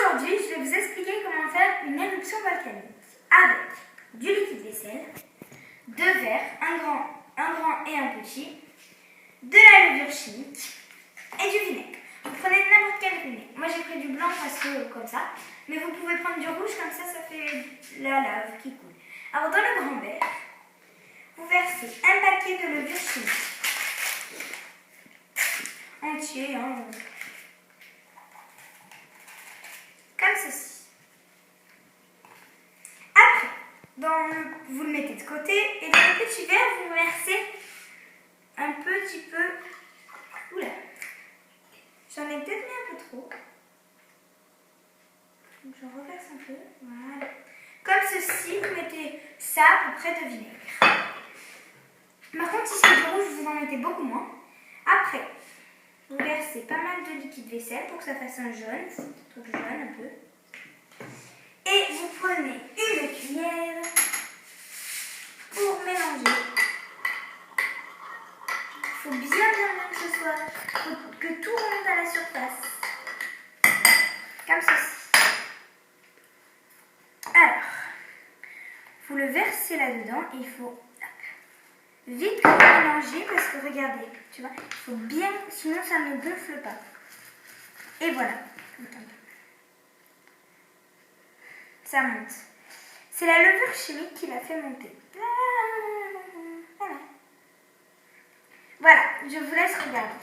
Aujourd'hui, je vais vous expliquer comment faire une éruption volcanique avec du liquide vaisselle, 2 verres, un grand et un petit, de la levure chimique et du vinaigre. Vous prenez n'importe quel vinaigre. Moi j'ai pris du blanc parce que comme ça, mais vous pouvez prendre du rouge comme ça fait la lave qui coule. Alors dans le grand verre, vous versez un paquet de levure chimique entier, comme ceci. Après, vous le mettez de côté et dans le petit verre, vous versez un petit peu. Oula, j'en ai peut-être mis un peu trop. Donc je reverse un peu. Voilà. Comme ceci, vous mettez ça à peu près de vinaigre. Par contre, si c'est du rouge, vous en mettez beaucoup moins. Après, vous versez pas mal de liquide vaisselle pour que ça fasse un jaune, un truc jaune un peu. Et vous prenez une cuillère pour mélanger. Il faut bien que ce soit, que tout remonte à la surface. Comme ceci. Alors, vous le versez là-dedans et il faut vite mélanger parce que regardez, tu vois, il faut bien, sinon ça ne gonfle pas. Et voilà. Ça monte. C'est la levure chimique qui l'a fait monter. Voilà. Voilà, je vous laisse regarder.